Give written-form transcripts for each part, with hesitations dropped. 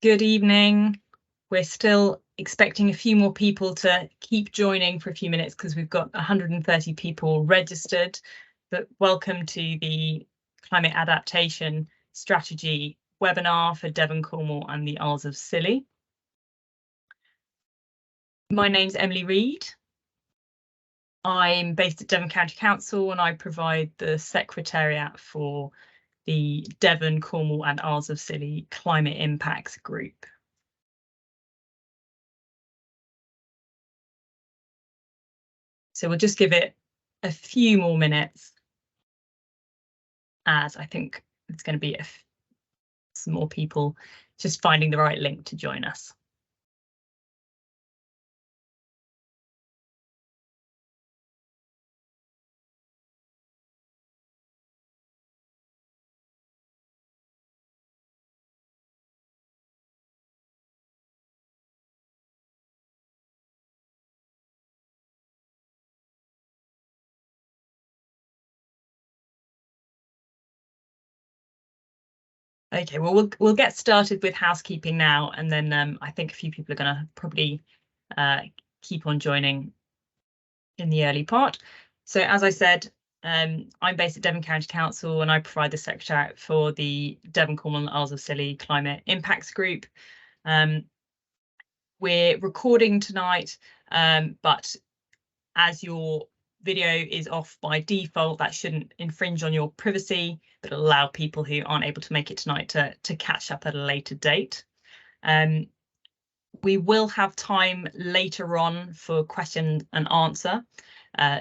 Good evening. We're still expecting a few more people to keep joining for a few minutes because we've got 130 people registered. But welcome to the Climate Adaptation Strategy webinar for Devon, Cornwall and the Isles of Scilly. My name's Emily Reid. I'm based at Devon County Council and I provide the secretariat for the Devon, Cornwall and Isles of Scilly Climate Impacts Group. So we'll just give it a few more minutes, as I think it's going to be some more people just finding the right link to join us. Okay, well, we'll get started with housekeeping now, and then I think a few people are going to probably keep on joining in the early part. So as I said, I'm based at Devon County Council and I provide the secretariat for the Devon, Cornwall and Isles of Scilly Climate Impacts Group. We're recording tonight, but as your video is off by default, that shouldn't infringe on your privacy, but allow people who aren't able to make it tonight to catch up at a later date. We will have time later on for question and answer.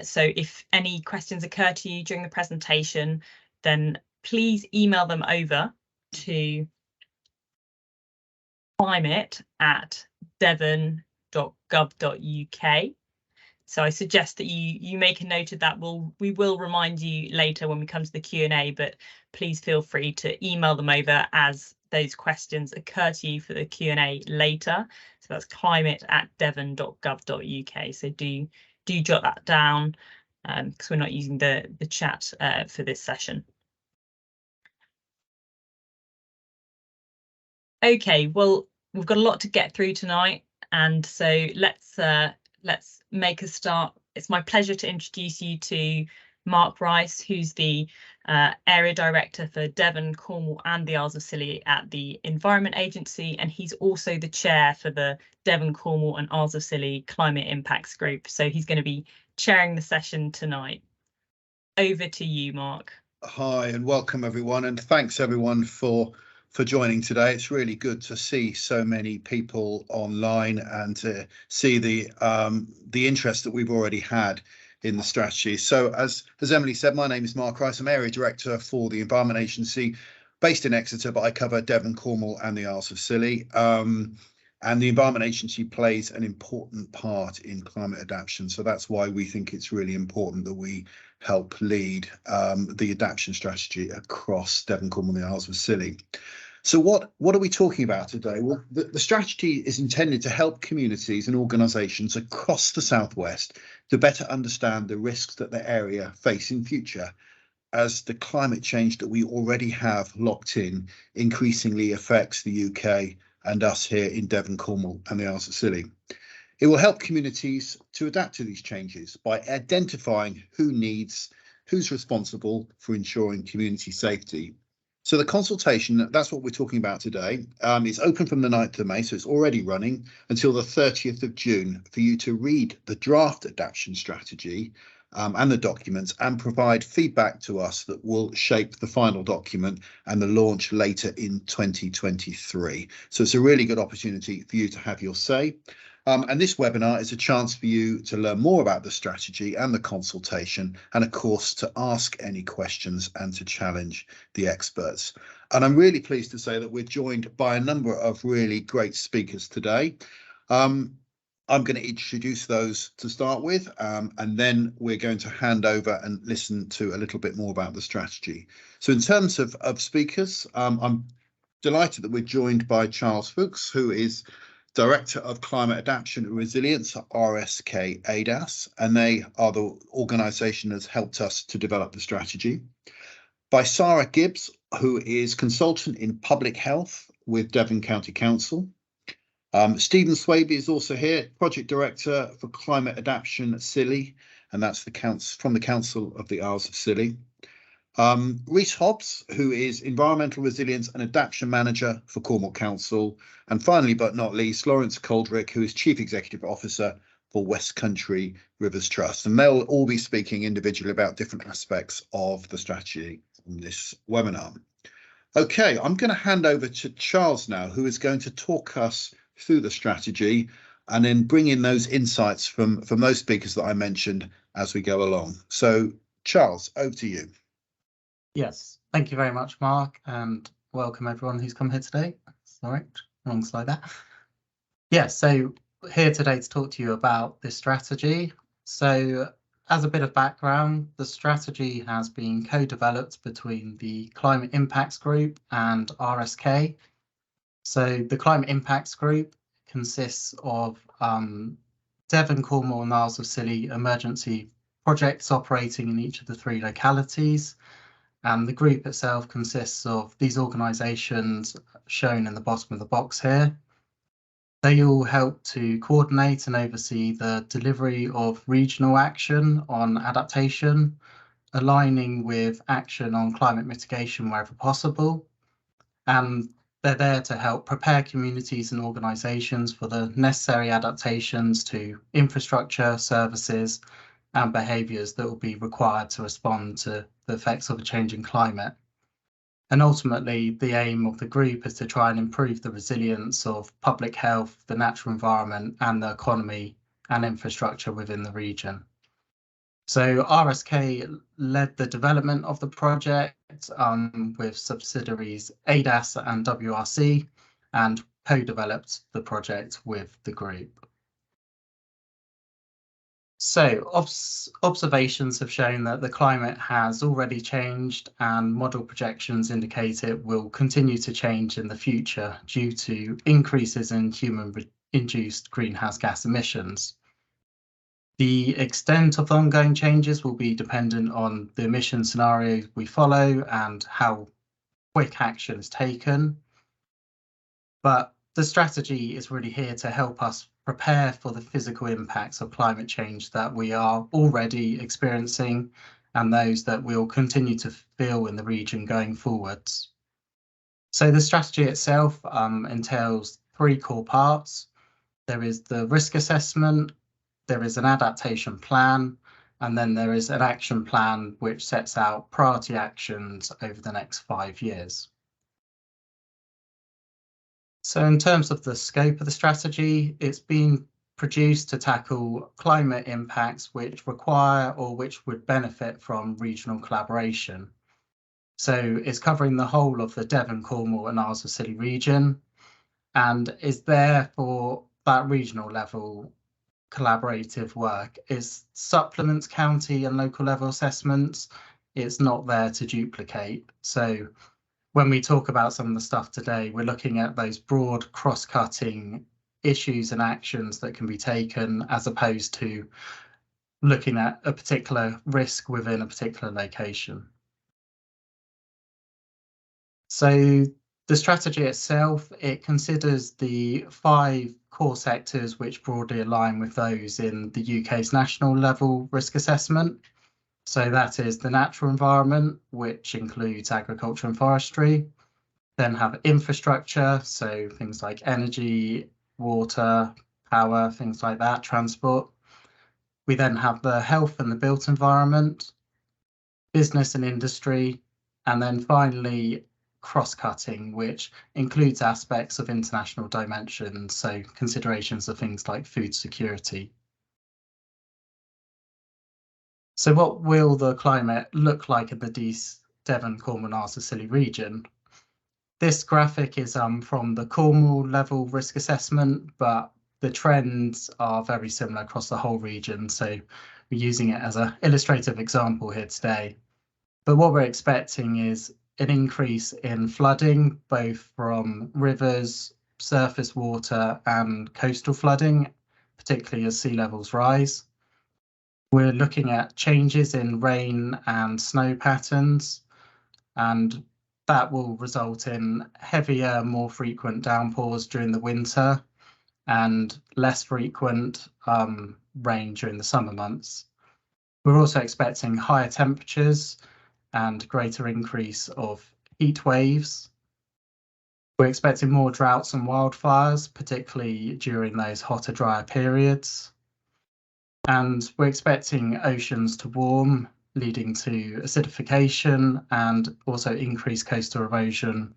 So if any questions occur to you during the presentation, then please email them over to climate@devon.gov.uk. So I suggest that you make a note of that. We will remind you later when we come to the Q&A, but please feel free to email them over as those questions occur to you for the Q&A later. So that's climate@devon.gov.uk. So do jot that down because we're not using the chat for this session. Okay, well, we've got a lot to get through tonight, and so let's make a start. It's my pleasure to introduce you to Mark Rice, who's the Area Director for Devon, Cornwall and the Isles of Scilly at the Environment Agency, and he's also the Chair for the Devon, Cornwall and Isles of Scilly Climate Impacts Group. So he's going to be chairing the session tonight. Over to you, Mark. Hi and welcome everyone, and thanks everyone for joining today. It's really good to see so many people online and to see the interest that we've already had in the strategy. So as Emily said, my name is Mark Rice. I'm Area Director for the Environment Agency based in Exeter, but I cover Devon, Cornwall and the Isles of Scilly. And the Environment Agency plays an important part in climate adaptation. So that's why we think it's really important that we help lead the adaptation strategy across Devon, Cornwall and the Isles of Scilly. So what are we talking about today? Well, the strategy is intended to help communities and organisations across the Southwest to better understand the risks that the area face in future, as the climate change that we already have locked in increasingly affects the UK and us here in Devon, Cornwall and the Isles of Scilly. It will help communities to adapt to these changes by identifying who's responsible for ensuring community safety. So the consultation, that's what we're talking about today, is open from the 9th of May, so it's already running until the 30th of June for you to read the draft adaptation strategy and the documents and provide feedback to us that will shape the final document and the launch later in 2023. So it's a really good opportunity for you to have your say. And this webinar is a chance for you to learn more about the strategy and the consultation, and of course to ask any questions and to challenge the experts. And I'm really pleased to say that we're joined by a number of really great speakers today. I'm going to introduce those to start with, and then we're going to hand over and listen to a little bit more about the strategy. So in terms of speakers, I'm delighted that we're joined by Charles Fuchs, who is Director of Climate Adaptation and Resilience at RSK ADAS, and they are the organisation that has helped us to develop the strategy. By Sarah Gibbs, who is Consultant in Public Health with Devon County Council. Stephen Swaby is also here, Project Director for Climate Adaptation at Scilly, and that's from the Council of the Isles of Scilly. Rhys Hobbs, who is Environmental Resilience and Adaptation Manager for Cornwall Council. And finally, but not least, Lawrence Coldrick, who is Chief Executive Officer for West Country Rivers Trust. And they'll all be speaking individually about different aspects of the strategy in this webinar. Okay, I'm going to hand over to Charles now, who is going to talk us through the strategy and then bring in those insights from those speakers that I mentioned as we go along. So, Charles, over to you. Yes, thank you very much, Mark, and welcome everyone who's come here today. Sorry, wrong slide there. Yeah, so here today to talk to you about this strategy. So as a bit of background, the strategy has been co-developed between the Climate Impacts Group and RSK. So the Climate Impacts Group consists of Devon, Cornwall and Isles of Scilly emergency projects operating in each of the 3 localities. And the group itself consists of these organisations shown in the bottom of the box here. They all help to coordinate and oversee the delivery of regional action on adaptation, aligning with action on climate mitigation wherever possible. And they're there to help prepare communities and organisations for the necessary adaptations to infrastructure, services, and behaviours that will be required to respond to the effects of a changing climate. And ultimately, the aim of the group is to try and improve the resilience of public health, the natural environment, and the economy and infrastructure within the region. So RSK led the development of the project with subsidiaries ADAS and WRC, and co-developed the project with the group. So observations have shown that the climate has already changed, and model projections indicate it will continue to change in the future due to increases in human-induced greenhouse gas emissions. The extent of ongoing changes will be dependent on the emission scenario we follow and how quick action is taken. But the strategy is really here to help us prepare for the physical impacts of climate change that we are already experiencing and those that we'll continue to feel in the region going forwards. So the strategy itself entails 3 core parts. There is the risk assessment, there is an adaptation plan, and then there is an action plan which sets out priority actions over the next 5 years. So in terms of the scope of the strategy, it's been produced to tackle climate impacts which require or which would benefit from regional collaboration. So it's covering the whole of the Devon, Cornwall and Isles of Scilly region, and is there for that regional level collaborative work. It supplements county and local level assessments. It's not there to duplicate. So when we talk about some of the stuff today, we're looking at those broad cross-cutting issues and actions that can be taken, as opposed to looking at a particular risk within a particular location. So the strategy itself, it considers the 5 core sectors which broadly align with those in the UK's national level risk assessment. So that is the natural environment, which includes agriculture and forestry. Then have infrastructure, so things like energy, water, power, things like that, transport. We then have the health and the built environment, business and industry, and then finally cross-cutting, which includes aspects of international dimensions, so considerations of things like food security. So what will the climate look like in the Devon, Cornwall and Isles of Scilly region? This graphic is from the Cornwall level risk assessment, but the trends are very similar across the whole region. So we're using it as an illustrative example here today. But what we're expecting is an increase in flooding, both from rivers, surface water and coastal flooding, particularly as sea levels rise. We're looking at changes in rain and snow patterns, and that will result in heavier, more frequent downpours during the winter and less frequent rain during the summer months. We're also expecting higher temperatures and greater increase of heat waves. We're expecting more droughts and wildfires, particularly during those hotter, drier periods. And we're expecting oceans to warm, leading to acidification and also increased coastal erosion,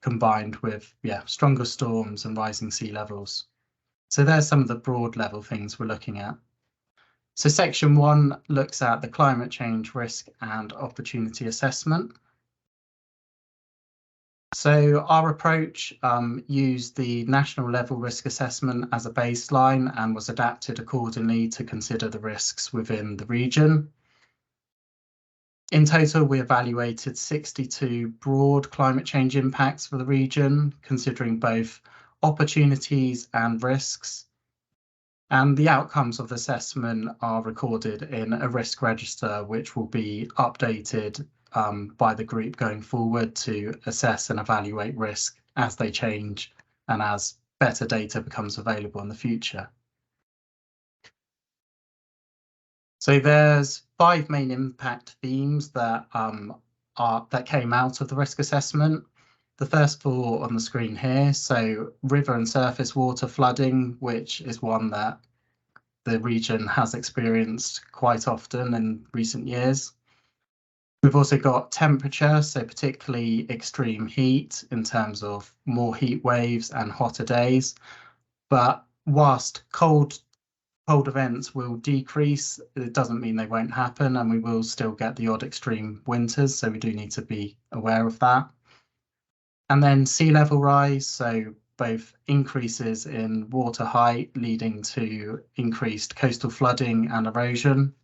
combined with stronger storms and rising sea levels. So there's some of the broad level things we're looking at. So section 1 looks at the climate change risk and opportunity assessment. So our approach used the national level risk assessment as a baseline and was adapted accordingly to consider the risks within the region. In total, we evaluated 62 broad climate change impacts for the region, considering both opportunities and risks. And the outcomes of the assessment are recorded in a risk register, which will be updated by the group going forward to assess and evaluate risk as they change and as better data becomes available in the future. So there's 5 main impact themes that came out of the risk assessment. The first 4 on the screen here. So river and surface water flooding, which is one that the region has experienced quite often in recent years. We've also got temperature, so particularly extreme heat in terms of more heat waves and hotter days. But whilst cold events will decrease, it doesn't mean they won't happen, and we will still get the odd extreme winters, so we do need to be aware of that. And then sea level rise, so both increases in water height leading to increased coastal flooding and erosion.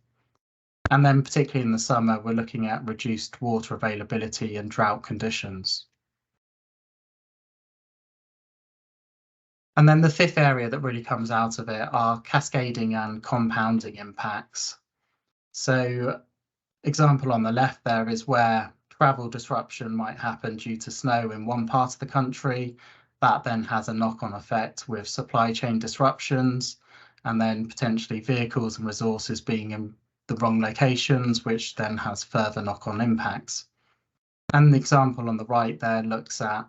And then particularly in the summer, we're looking at reduced water availability and drought conditions. And then the 5th area that really comes out of it are cascading and compounding impacts. So example on the left there is where travel disruption might happen due to snow in one part of the country. That then has a knock-on effect with supply chain disruptions and then potentially vehicles and resources being in the wrong locations, which then has further knock-on impacts. And the example on the right there looks at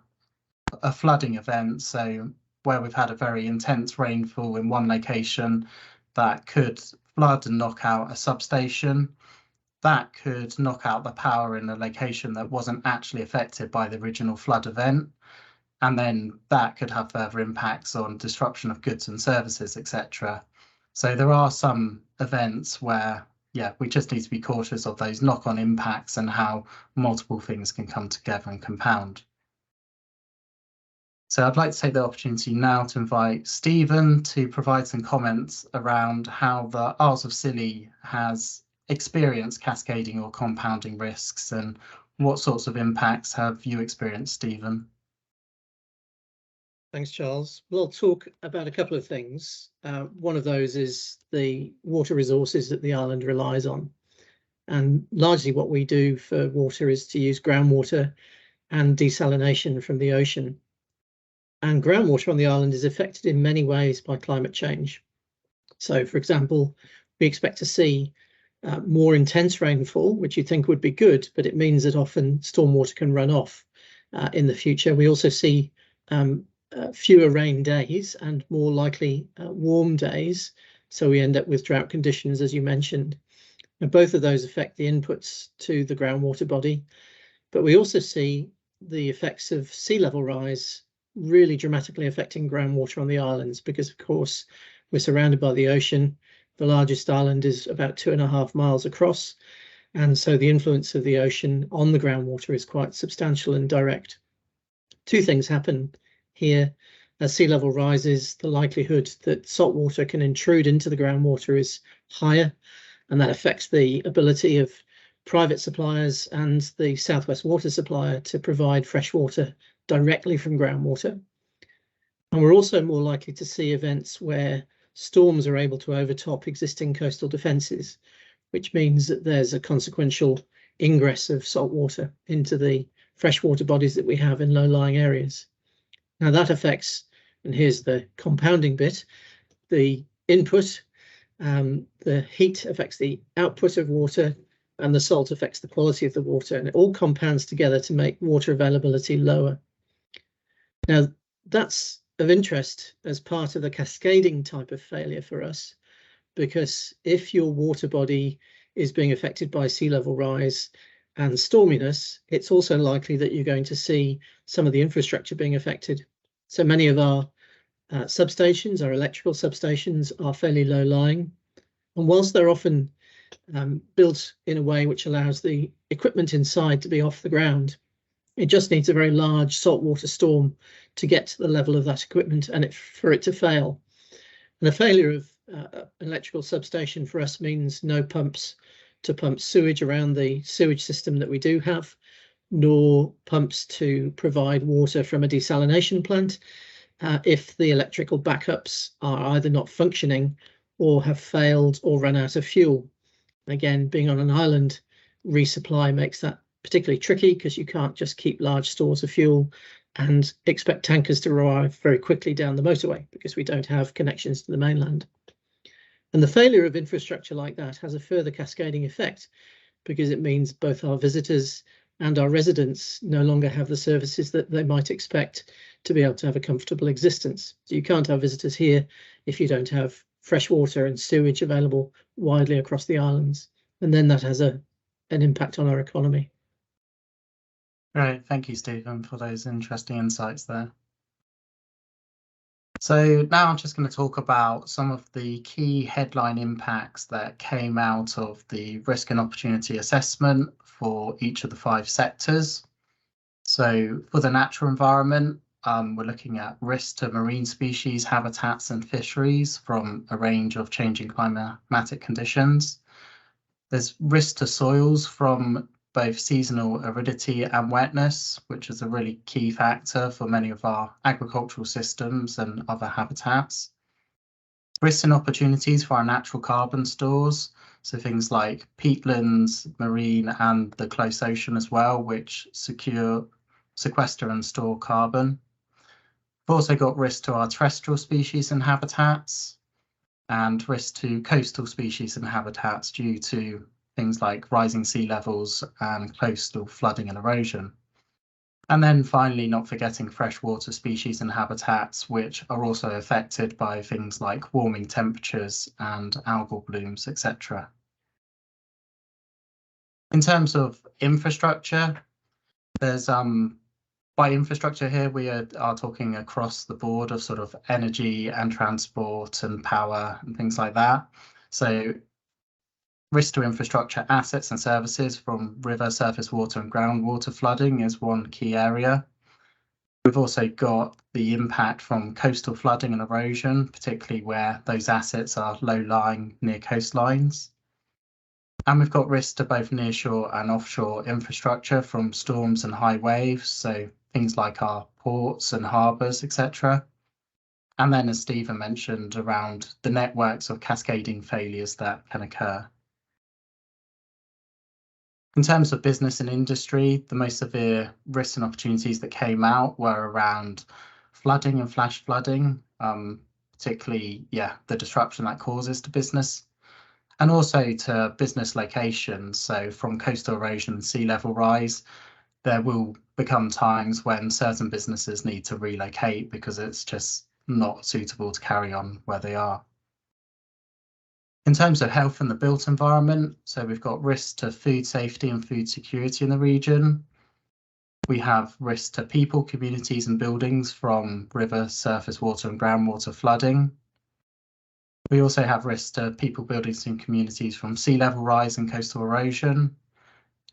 a flooding event. So where we've had a very intense rainfall in one location that could flood and knock out a substation. That could knock out the power in a location that wasn't actually affected by the original flood event. And then that could have further impacts on disruption of goods and services, etc. So there are some events where, we just need to be cautious of those knock-on impacts and how multiple things can come together and compound. So I'd like to take the opportunity now to invite Stephen to provide some comments around how the Isles of Scilly has experienced cascading or compounding risks and what sorts of impacts have you experienced, Stephen? Thanks, Charles. Well, I'll talk about a couple of things. One of those is the water resources that the island relies on. And largely what we do for water is to use groundwater and desalination from the ocean. And groundwater on the island is affected in many ways by climate change. So, for example, we expect to see more intense rainfall, which you'd think would be good, but it means that often stormwater can run off in the future. We also see fewer rain days and more likely warm days. So we end up with drought conditions, as you mentioned. And both of those affect the inputs to the groundwater body. But we also see the effects of sea level rise really dramatically affecting groundwater on the islands, because of course we're surrounded by the ocean. The largest island is about 2.5 miles across, and so the influence of the ocean on the groundwater is quite substantial and direct. 2 things happen here. As sea level rises, the likelihood that salt water can intrude into the groundwater is higher, and that affects the ability of private suppliers and the South West Water Supplier to provide fresh water directly from groundwater. And we're also more likely to see events where storms are able to overtop existing coastal defences, which means that there's a consequential ingress of salt water into the freshwater bodies that we have in low-lying areas. Now that affects, and here's the compounding bit, the input, the heat affects the output of water, and the salt affects the quality of the water, and it all compounds together to make water availability lower. Now that's of interest as part of the cascading type of failure for us, because if your water body is being affected by sea level rise and storminess, it's also likely that you're going to see some of the infrastructure being affected. So many of our substations, our electrical substations, are fairly low lying, and whilst they're often built in a way which allows the equipment inside to be off the ground, it just needs a very large saltwater storm to get to the level of that equipment and for it to fail. And the failure of an electrical substation for us means no pumps to pump sewage around the sewage system that we do have, nor pumps to provide water from a desalination plant if the electrical backups are either not functioning or have failed or run out of fuel. Again, being on an island, resupply makes that particularly tricky, because you can't just keep large stores of fuel and expect tankers to arrive very quickly down the motorway, because we don't have connections to the mainland. And the failure of infrastructure like that has a further cascading effect, because it means both our visitors and our residents no longer have the services that they might expect to be able to have a comfortable existence. So you can't have visitors here if you don't have fresh water and sewage available widely across the islands. And then that has an impact on our economy. Great, thank you, Stephen, for those interesting insights there. So now I'm just going to talk about some of the key headline impacts that came out of the risk and opportunity assessment for each of the 5 sectors. So for the natural environment, we're looking at risk to marine species, habitats and fisheries from a range of changing climatic conditions. There's risk to soils from both seasonal aridity and wetness, which is a really key factor for many of our agricultural systems and other habitats. Risks and opportunities for our natural carbon stores, so things like peatlands, marine and the close ocean as well, which sequester and store carbon. We've also got risk to our terrestrial species and habitats, and risk to coastal species and habitats due to things like rising sea levels and coastal flooding and erosion. And then finally, not forgetting freshwater species and habitats, which are also affected by things like warming temperatures and algal blooms, etc. In terms of infrastructure, there's by infrastructure here, we are talking across the board of sort of energy and transport and power and things like that. So risk to infrastructure assets and services from river, surface water and groundwater flooding is one key area. We've also got the impact from coastal flooding and erosion, particularly where those assets are low-lying near coastlines. And we've got risk to both nearshore and offshore infrastructure from storms and high waves, so things like our ports and harbours, etc. And then, as Stephen mentioned, around the networks of cascading failures that can occur. In terms of business and industry, the most severe risks and opportunities that came out were around flooding and flash flooding, particularly, the disruption that causes to business, and also to business locations. So from coastal erosion and sea level rise, there will become times when certain businesses need to relocate because it's just not suitable to carry on where they are. In terms of health and the built environment, so we've got risks to food safety and food security in the region. We have risks to people, communities and buildings from river, surface water and groundwater flooding. We also have risks to people, buildings and communities from sea level rise and coastal erosion,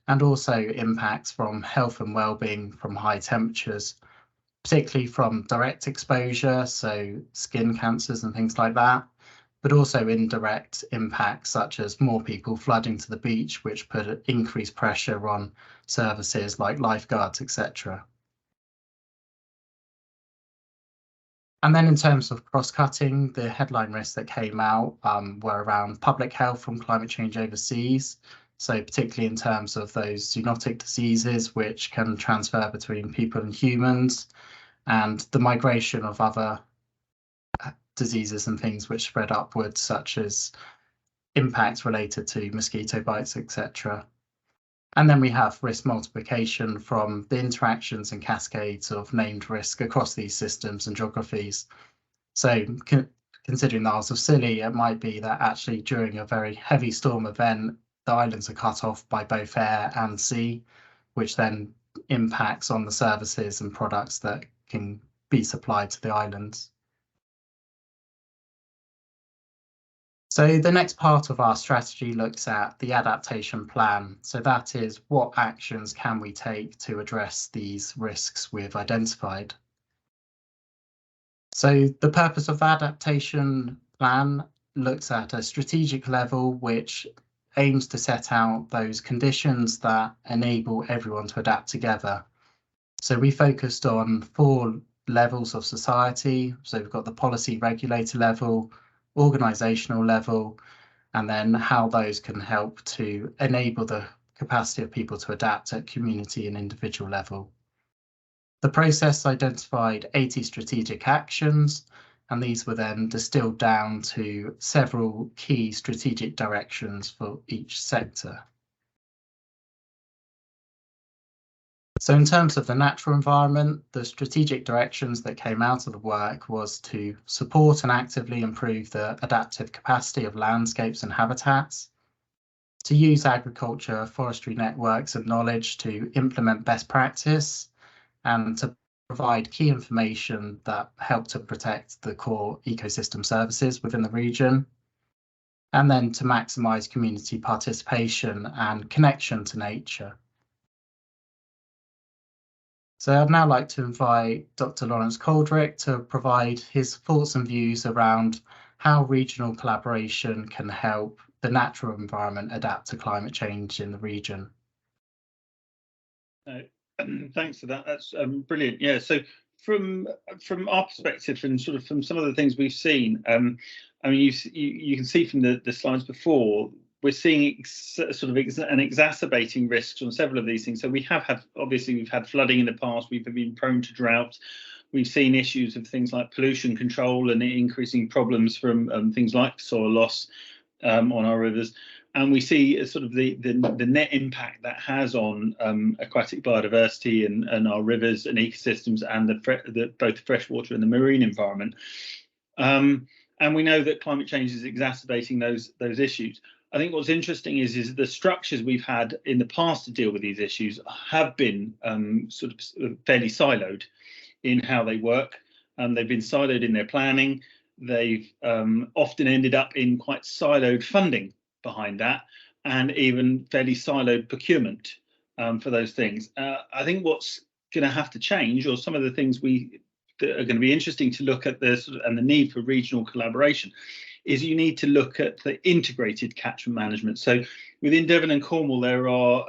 and also impacts from health and well-being from high temperatures, particularly from direct exposure, so skin cancers and things like that, but also indirect impacts such as more people flooding to the beach, which put increased pressure on services like lifeguards, etc. And then in terms of cross-cutting, the headline risks that came out were around public health from climate change overseas. So particularly in terms of those zoonotic diseases, which can transfer between people and humans, and the migration of other diseases and things which spread upwards, such as impacts related to mosquito bites, etc. And then we have risk multiplication from the interactions and cascades of named risk across these systems and geographies. So considering the Isles of Scilly, it might be that actually during a very heavy storm event, the islands are cut off by both air and sea, which then impacts on the services and products that can be supplied to the islands. So the next part of our strategy looks at the adaptation plan. So that is, what actions can we take to address these risks we've identified? So the purpose of the adaptation plan looks at a strategic level, which aims to set out those conditions that enable everyone to adapt together. So we focused on 4 levels of society. So we've got the policy regulator level, organisational level, and then how those can help to enable the capacity of people to adapt at community and individual level. The process identified 80 strategic actions, and these were then distilled down to several key strategic directions for each sector. So in terms of the natural environment, the strategic directions that came out of the work was to support and actively improve the adaptive capacity of landscapes and habitats, to use agriculture, forestry networks and knowledge to implement best practice, and to provide key information that help to protect the core ecosystem services within the region, and then to maximise community participation and connection to nature. So I'd now like to invite Dr. Lawrence Coldrick to provide his thoughts and views around how regional collaboration can help the natural environment adapt to climate change in the region. Thanks for that. That's brilliant. Yeah. So from our perspective and sort of from some of the things we've seen, I mean, you can see from the slides before, we're seeing sort of an exacerbating risks on several of these things. So we have had, obviously, we've had flooding in the past. We've been prone to drought. We've seen issues of things like pollution control and increasing problems from things like soil loss on our rivers. And we see sort of the net impact that has on aquatic biodiversity and our rivers and ecosystems and both the freshwater and the marine environment. And we know that climate change is exacerbating those issues. I think what's interesting is the structures we've had in the past to deal with these issues have been sort of fairly siloed in how they work. They've been siloed in their planning. They've often ended up in quite siloed funding behind that, and even fairly siloed procurement for those things. I think what's going to have to change, or some of the things that are going to be interesting to look at this and the need for regional collaboration, is you need to look at the integrated catchment management. So within Devon and Cornwall, there are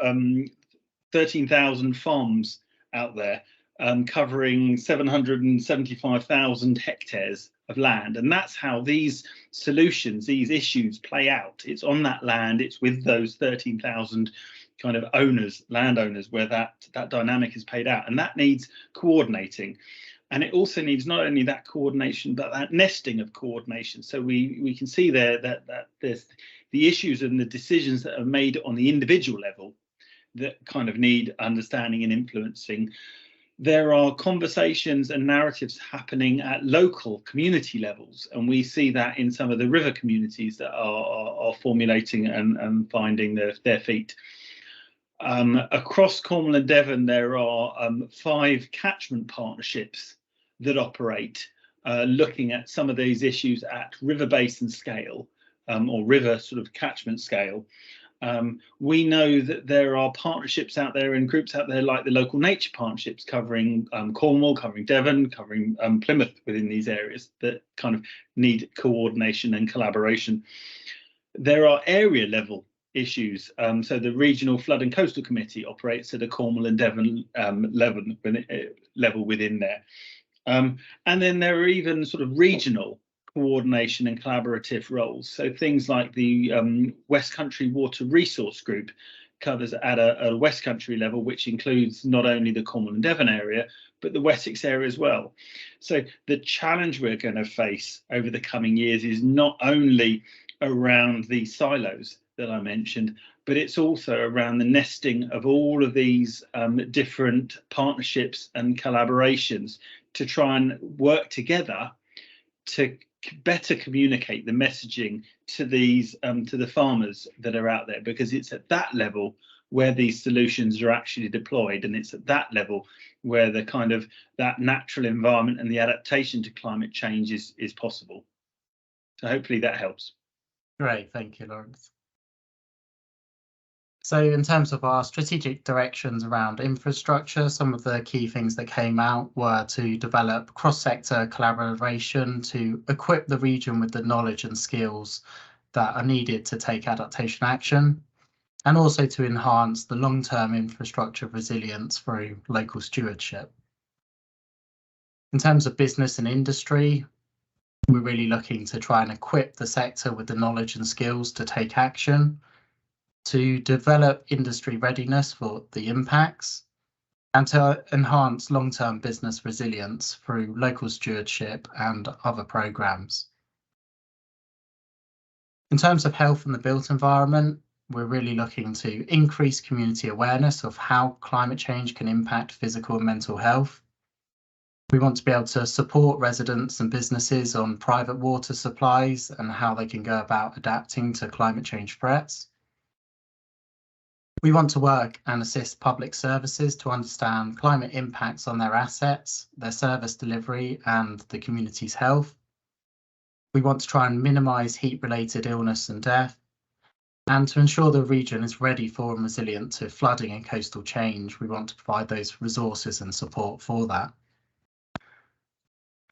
13,000 farms out there covering 775,000 hectares of land. And that's how these solutions, these issues play out. It's on that land, it's with those 13,000 kind of landowners, where that dynamic is played out. And that needs coordinating. And it also needs not only that coordination, but that nesting of coordination. So we can see there that there's the issues and the decisions that are made on the individual level that kind of need understanding and influencing. There are conversations and narratives happening at local community levels, and we see that in some of the river communities that are formulating and finding their feet. Across Cornwall and Devon, there are 5 catchment partnerships that operate, looking at some of these issues at river basin scale, or river sort of catchment scale. We know that there are partnerships out there and groups out there like the local nature partnerships covering Cornwall, covering Devon, covering Plymouth within these areas that kind of need coordination and collaboration. There are area level issues. So the Regional Flood and Coastal Committee operates at a Cornwall and Devon level within there. And then there are even sort of regional coordination and collaborative roles. So things like the West Country Water Resource Group covers at a West Country level, which includes not only the Cornwall and Devon area, but the Wessex area as well. So the challenge we're going to face over the coming years is not only around the silos that I mentioned, but it's also around the nesting of all of these different partnerships and collaborations to try and work together to better communicate the messaging to these to the farmers that are out there, because it's at that level where these solutions are actually deployed, and it's at that level where the kind of that natural environment and the adaptation to climate change is possible. So hopefully that helps. Great, thank you, Lawrence. So in terms of our strategic directions around infrastructure, some of the key things that came out were to develop cross-sector collaboration to equip the region with the knowledge and skills that are needed to take adaptation action, and also to enhance the long-term infrastructure resilience through local stewardship. In terms of business and industry, we're really looking to try and equip the sector with the knowledge and skills to take action, to develop industry readiness for the impacts, and to enhance long-term business resilience through local stewardship and other programmes. In terms of health and the built environment, we're really looking to increase community awareness of how climate change can impact physical and mental health. We want to be able to support residents and businesses on private water supplies and how they can go about adapting to climate change threats. We want to work and assist public services to understand climate impacts on their assets, their service delivery, and the community's health. We want to try and minimise heat-related illness and death, and to ensure the region is ready for and resilient to flooding and coastal change. We want to provide those resources and support for that.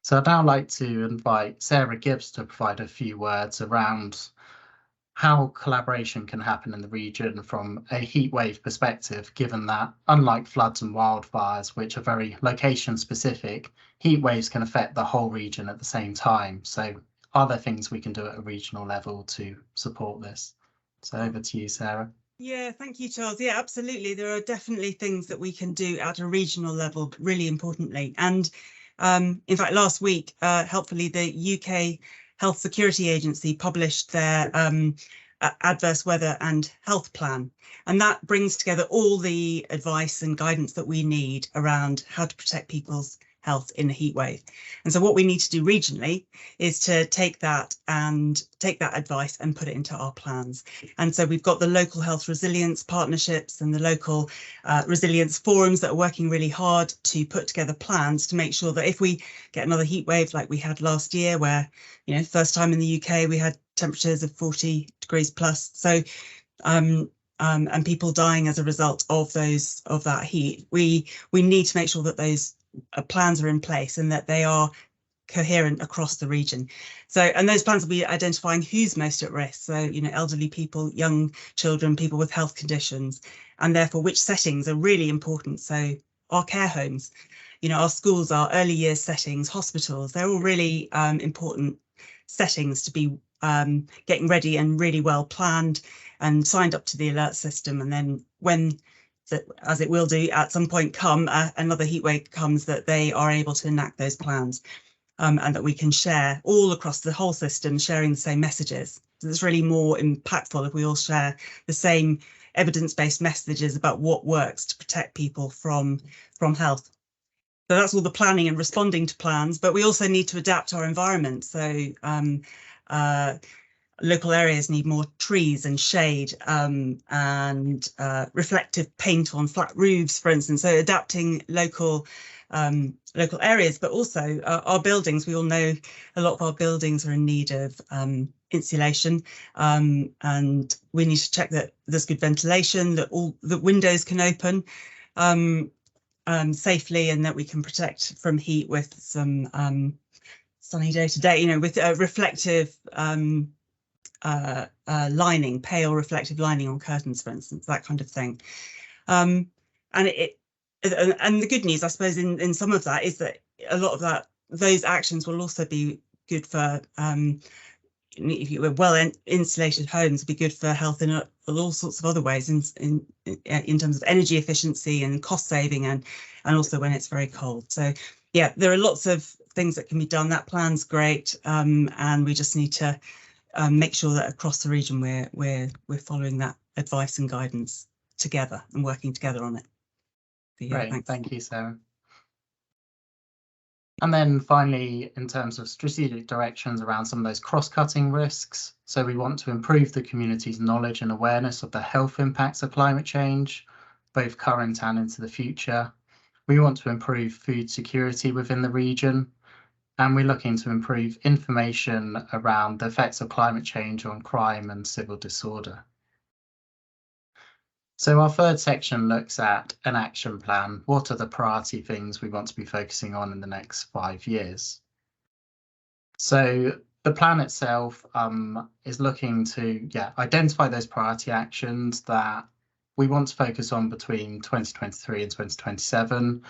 So I'd now like to invite Sarah Gibbs to provide a few words around how collaboration can happen in the region from a heatwave perspective, given that unlike floods and wildfires, which are very location specific, heatwaves can affect the whole region at the same time. So are there things we can do at a regional level to support this? So over to you, Sarah. Yeah, thank you, Charles. Yeah, absolutely. There are definitely things that we can do at a regional level, really importantly. And in fact, last week, helpfully, the UK Health Security Agency published their adverse weather and health plan, and that brings together all the advice and guidance that we need around how to protect people's health in a heat wave. And so what we need to do regionally is to take that advice and put it into our plans. And so we've got the local health resilience partnerships and the local resilience forums that are working really hard to put together plans to make sure that if we get another heat wave like we had last year, where, you know, first time in the UK we had temperatures of 40 degrees plus, so and people dying as a result of that heat, we need to make sure that those plans are in place and that they are coherent across the region. So, and those plans will be identifying who's most at risk. So, you know, elderly people, young children, people with health conditions, and therefore which settings are really important. So our care homes, you know, our schools, our early years settings, hospitals, they're all really important settings to be getting ready and really well planned and signed up to the alert system. And then when, as it will do at some point come, another heatwave comes, that they are able to enact those plans and that we can share all across the whole system, sharing the same messages. So it's really more impactful if we all share the same evidence-based messages about what works to protect people from health. So that's all the planning and responding to plans, but we also need to adapt our environment. So local areas need more trees and shade and reflective paint on flat roofs, for instance. So adapting local areas, but also our buildings. We all know a lot of our buildings are in need of insulation, and we need to check that there's good ventilation, that all the windows can open safely, and that we can protect from heat with some sunny day to day, you know, with reflective lining, pale reflective lining on curtains, for instance, that kind of thing. And the good news, I suppose, in some of that is that a lot of those actions will also be good for if you were well insulated homes, it'd be good for health in all sorts of other ways, in terms of energy efficiency and cost saving, and also when it's very cold. So yeah, there are lots of things that can be done. That plan's great, and we just need to make sure that across the region we're following that advice and guidance together and working together on it. So, yeah, Great, thanks. thank you, Sarah. And then finally, in terms of strategic directions around some of those cross-cutting risks. So we want to improve the community's knowledge and awareness of the health impacts of climate change, both current and into the future. We want to improve food security within the region, and we're looking to improve information around the effects of climate change on crime and civil disorder. So our third section looks at an action plan. What are the priority things we want to be focusing on in the next 5 years? So the plan itself is looking to identify those priority actions that we want to focus on between 2023 and 2027,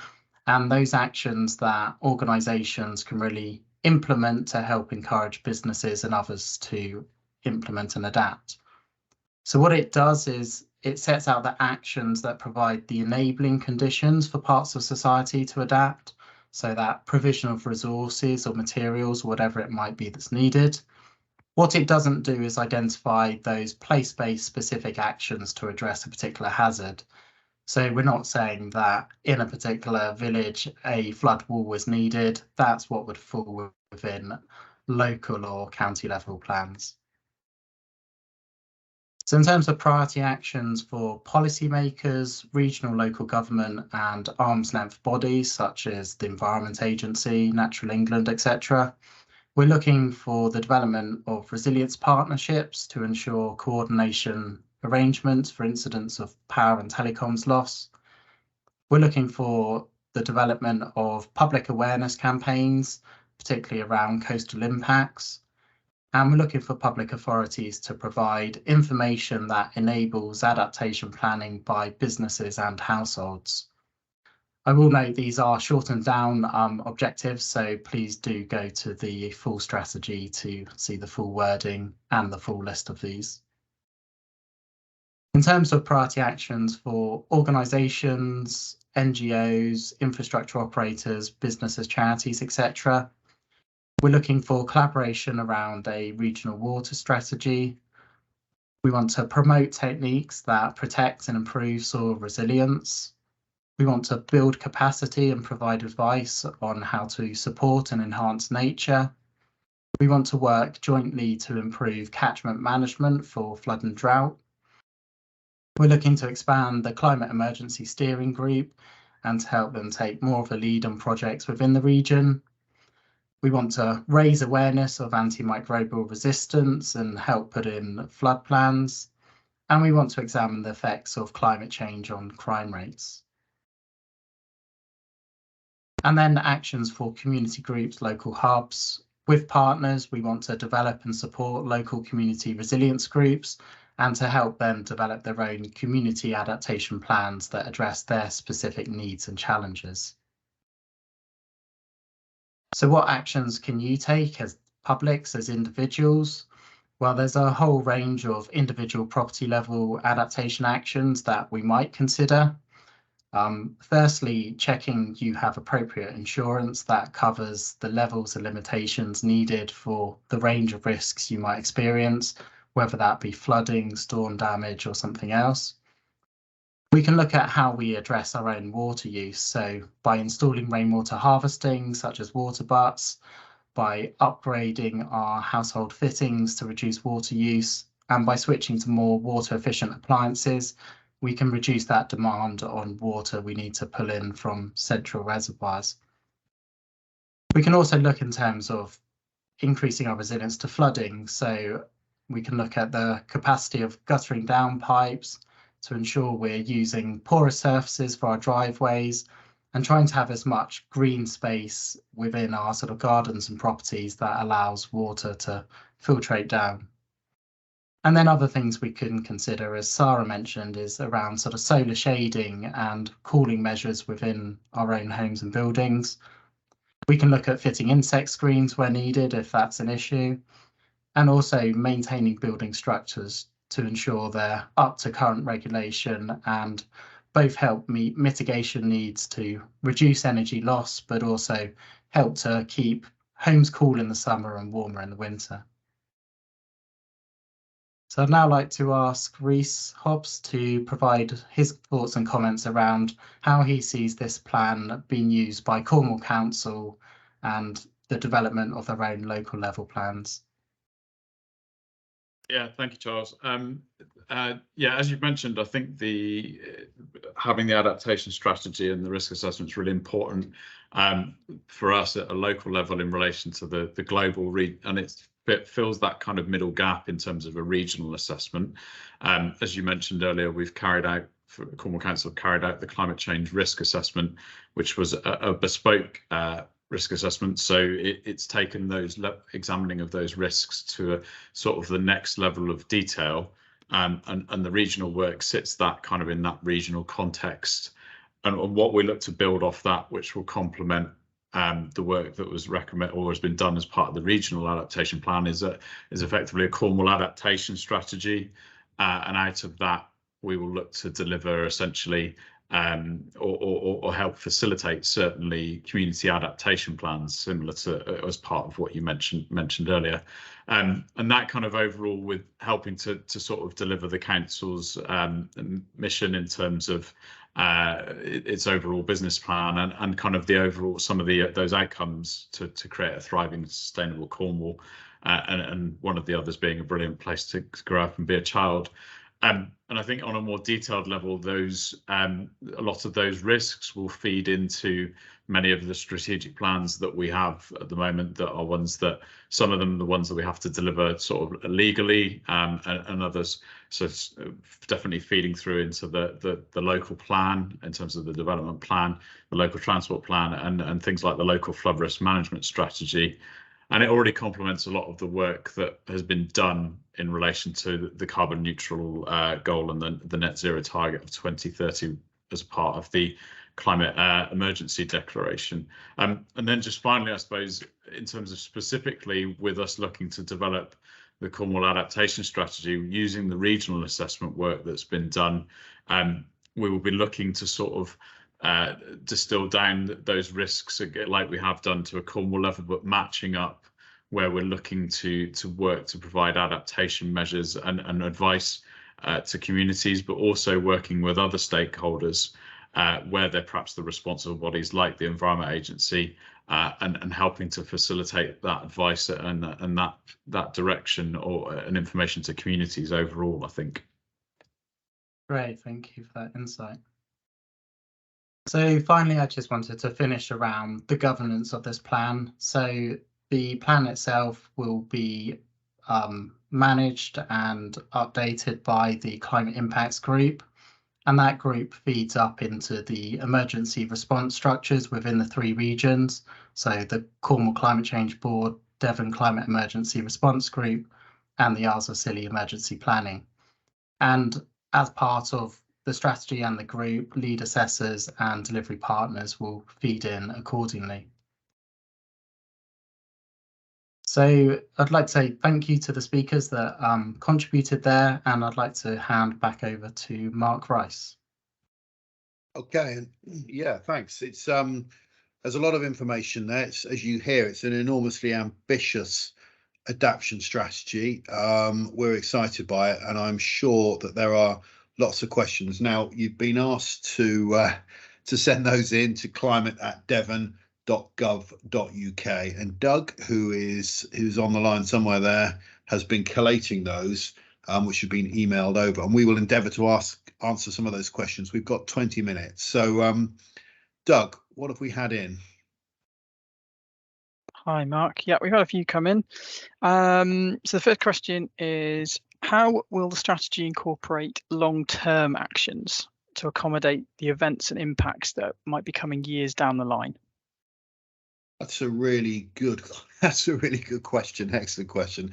and those actions that organisations can really implement to help encourage businesses and others to implement and adapt. So what it does is it sets out the actions that provide the enabling conditions for parts of society to adapt, so that provision of resources or materials, whatever it might be that's needed. What it doesn't do is identify those place-based specific actions to address a particular hazard. So we're not saying that in a particular village a flood wall was needed. That's what would fall within local or county level plans. So in terms of priority actions for policymakers, regional local government and arm's length bodies such as the Environment Agency, Natural England, etc., we're looking for the development of resilience partnerships to ensure coordination arrangements for incidents of power and telecoms loss. We're looking for the development of public awareness campaigns, particularly around coastal impacts. And we're looking for public authorities to provide information that enables adaptation planning by businesses and households. I will note these are shortened down objectives, so please do go to the full strategy to see the full wording and the full list of these. In terms of priority actions for organisations, NGOs, infrastructure operators, businesses, charities, etc., we're looking for collaboration around a regional water strategy. We want to promote techniques that protect and improve soil resilience. We want to build capacity and provide advice on how to support and enhance nature. We want to work jointly to improve catchment management for flood and drought. We're looking to expand the Climate Emergency Steering Group and to help them take more of a lead on projects within the region. We want to raise awareness of antimicrobial resistance and help put in flood plans. And we want to examine the effects of climate change on crime rates. And then actions for community groups, local hubs. With partners, we want to develop and support local community resilience groups and to help them develop their own community adaptation plans that address their specific needs and challenges. So what actions can you take as publics, as individuals? Well, there's a whole range of individual property level adaptation actions that we might consider. Firstly, checking you have appropriate insurance that covers the levels and limitations needed for the range of risks you might experience, whether that be flooding, storm damage or something else. We can look at how we address our own water use, so by installing rainwater harvesting, such as water butts, by upgrading our household fittings to reduce water use, and by switching to more water efficient appliances, we can reduce that demand on water we need to pull in from central reservoirs. We can also look in terms of increasing our resilience to flooding, so we can look at the capacity of guttering down pipes, to ensure we're using porous surfaces for our driveways and trying to have as much green space within our sort of gardens and properties that allows water to filtrate down. And then other things we can consider, as Sarah mentioned, is around sort of solar shading and cooling measures within our own homes and buildings. We can look at fitting insect screens where needed if that's an issue, and also maintaining building structures to ensure they're up to current regulation and both help meet mitigation needs to reduce energy loss, but also help to keep homes cool in the summer and warmer in the winter. So I'd now like to ask Rhys Hobbs to provide his thoughts and comments around how he sees this plan being used by Cornwall Council and the development of their own local level plans. Yeah, thank you, Charles. Yeah, as you've mentioned, I think having the adaptation strategy and the risk assessment is really important for us at a local level in relation to the global and it fills that kind of middle gap in terms of a regional assessment. As you mentioned earlier, Cornwall Council carried out the climate change risk assessment, which was a bespoke risk assessment. So it's taken those examining of those risks to a sort of the next level of detail, and the regional work sits that kind of in that regional context. And what we look to build off that, which will complement the work that was recommended or has been done as part of the regional adaptation plan, is effectively a Cornwall adaptation strategy, and out of that we will look to deliver essentially or help facilitate certainly community adaptation plans similar to as part of what you mentioned earlier, and that kind of overall with helping to sort of deliver the council's mission in terms of its overall business plan and kind of the overall some of those outcomes to create a thriving and sustainable Cornwall, and one of the others being a brilliant place to grow up and be a child. And I think on a more detailed level, a lot of those risks will feed into many of the strategic plans that we have at the moment, that are ones that some of them are the ones that we have to deliver sort of legally, and others. So it's definitely feeding through into the local plan in terms of the development plan, the local transport plan, and things like the local flood risk management strategy. And it already complements a lot of the work that has been done in relation to the carbon neutral goal and the net zero target of 2030 as part of the climate emergency declaration. And then just finally, I suppose, in terms of specifically with us looking to develop the Cornwall adaptation strategy using the regional assessment work that's been done, we will be looking to sort of distill down those risks like we have done to a Cornwall level, but matching up where we're looking to work to provide adaptation measures and advice to communities, but also working with other stakeholders where they're perhaps the responsible bodies like the Environment Agency, and helping to facilitate that advice and that direction or an information to communities overall, I think. Great, thank you for that insight. So finally, I just wanted to finish around the governance of this plan. So the plan itself will be managed and updated by the Climate Impacts Group, and that group feeds up into the emergency response structures within the 3 regions. So the Cornwall Climate Change Board, Devon Climate Emergency Response Group, and the Isles of Scilly Emergency Planning. And as part of the strategy and the group, lead assessors and delivery partners will feed in accordingly. So I'd like to say thank you to the speakers that contributed there, and I'd like to hand back over to Mark Rice. Okay, yeah, thanks. It's there's a lot of information there. As you hear, it's an enormously ambitious adaptation strategy. We're excited by it, and I'm sure that there are lots of questions. Now, you've been asked to send those in to climate@devon.gov.uk, and Doug, who's on the line somewhere there, has been collating those, which have been emailed over, and we will endeavour to answer some of those questions. We've got 20 minutes. So, Doug, what have we had in? Hi, Mark. Yeah, we've had a few come in. So the first question is, how will the strategy incorporate long-term actions to accommodate the events and impacts that might be coming years down the line? That's a really good question. Excellent question.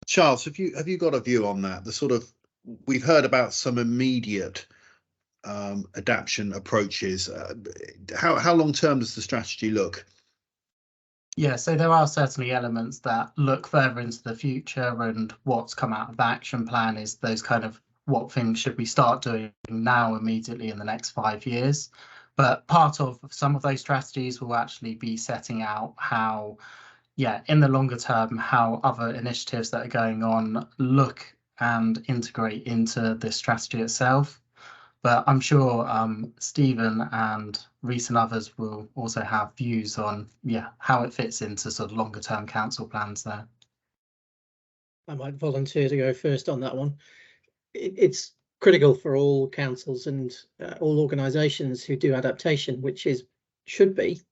Charles, have you got a view on that? The sort of, we've heard about some immediate adaptation approaches. How long term does the strategy look? Yeah, so there are certainly elements that look further into the future, and what's come out of the action plan is those kind of what things should we start doing now immediately in the next 5 years. But part of some of those strategies will actually be setting out how, yeah, in the longer term, how other initiatives that are going on look and integrate into this strategy itself. But I'm sure Stephen and Reese and others will also have views on, yeah, how it fits into sort of longer term council plans there. I might volunteer to go first on that one. It's critical for all councils and all organisations who do adaptation, which should be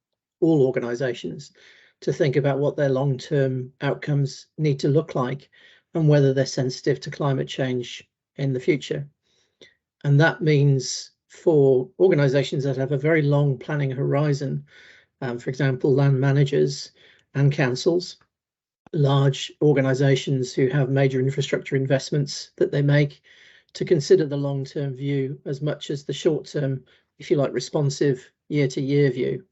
all organisations, to think about what their long-term outcomes need to look like and whether they're sensitive to climate change in the future. And that means for organisations that have a very long planning horizon, for example, land managers and councils, large organisations who have major infrastructure investments that they make, to consider the long-term view as much as the short-term, if you like, responsive year-to-year view.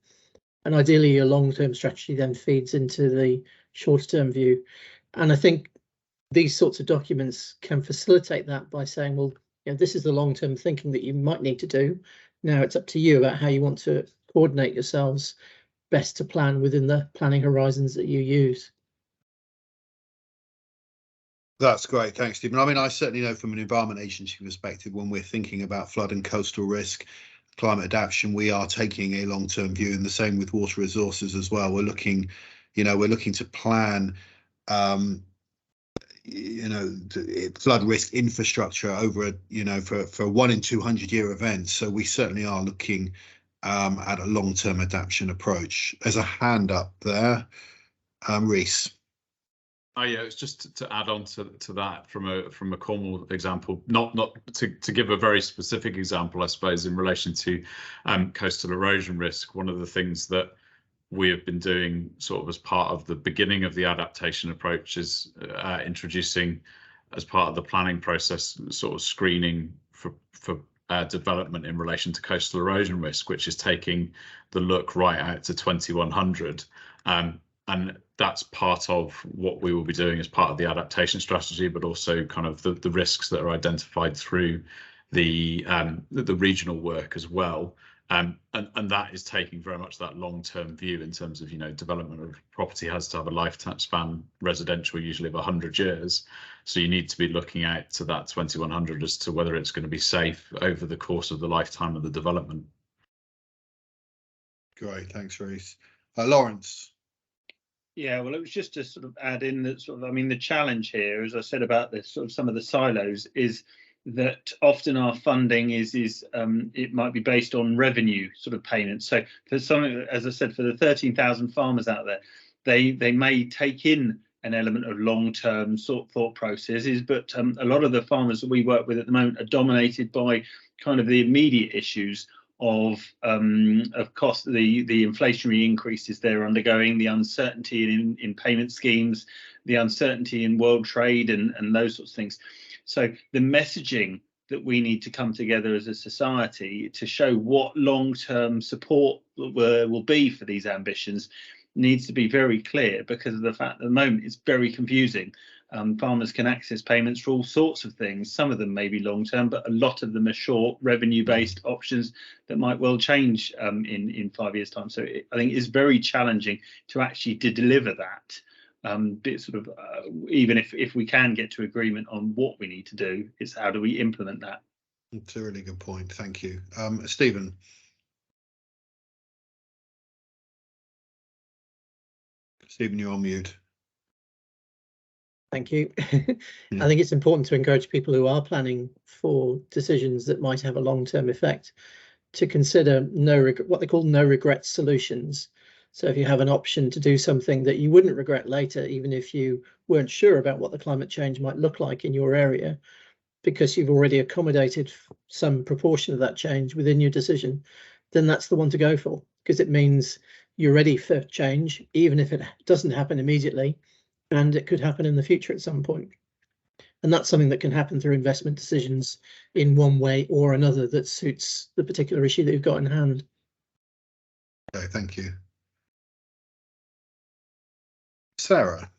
And ideally, a long-term strategy then feeds into the short-term view. And I think these sorts of documents can facilitate that by saying, well, you know, this is the long-term thinking that you might need to do. Now it's up to you about how you want to coordinate yourselves best to plan within the planning horizons that you use. That's great. Thanks, Stephen. I mean, I certainly know from an Environment Agency perspective, when we're thinking about flood and coastal risk, climate adaptation, we are taking a long-term view, and the same with water resources as well. We're looking, we're looking to plan, flood risk infrastructure over for a 1 in 200 year event. So we certainly are looking at a long-term adaptation approach. There's a hand up there, Reese. Oh yeah, it's just to add on to that from a Cornwall example, not to give a very specific example, I suppose, in relation to coastal erosion risk. One of the things that we have been doing sort of as part of the beginning of the adaptation approach is introducing, as part of the planning process, sort of screening for development in relation to coastal erosion risk, which is taking the look right out to 2100. And that's part of what we will be doing as part of the adaptation strategy, but also kind of the risks that are identified through the regional work as well. And that is taking very much that long-term view in terms of, development of property has to have a lifetime span, residential usually of 100 years. So you need to be looking out to that 2100 as to whether it's going to be safe over the course of the lifetime of the development. Great, thanks, Reese. Lawrence. Yeah, well, it was just to sort of add in that the challenge here, as I said about this sort of some of the silos, is that often our funding is it might be based on revenue sort of payments. So for some, as I said, for the 13,000 farmers out there, they may take in an element of long-term thought processes, but a lot of the farmers that we work with at the moment are dominated by kind of the immediate issues of cost, the inflationary increases they're undergoing, the uncertainty in payment schemes, the uncertainty in world trade, and those sorts of things. So the messaging that we need to come together as a society to show what long-term support will be for these ambitions needs to be very clear, because of the fact that at the moment it's very confusing. Farmers can access payments for all sorts of things. Some of them may be long-term, but a lot of them are short, revenue-based options that might well change in 5 years' time. So I think it's very challenging to actually deliver that. Even if we can get to agreement on what we need to do, it's how do we implement that? It's a really good point. Thank you, Stephen. Stephen, you're on mute. Thank you. I think it's important to encourage people who are planning for decisions that might have a long-term effect to consider what they call no regret solutions. So if you have an option to do something that you wouldn't regret later, even if you weren't sure about what the climate change might look like in your area, because you've already accommodated some proportion of that change within your decision, then that's the one to go for, because it means you're ready for change, even if it doesn't happen immediately, and it could happen in the future at some point. And that's something that can happen through investment decisions in one way or another that suits the particular issue that you've got in hand. Okay, thank you. Sarah.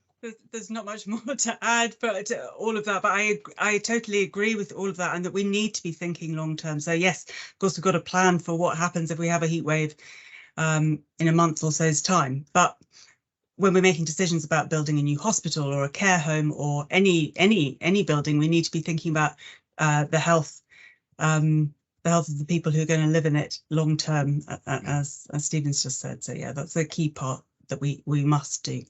There's not much more to add, but all of that. But I totally agree with all of that, and that we need to be thinking long term. So yes, of course, we've got to plan for what happens if we have a heat wave in a month or so's time. But when we're making decisions about building a new hospital or a care home or any building, we need to be thinking about the health of the people who are going to live in it long term, as Stephen's just said. So yeah, that's a key part that we must do.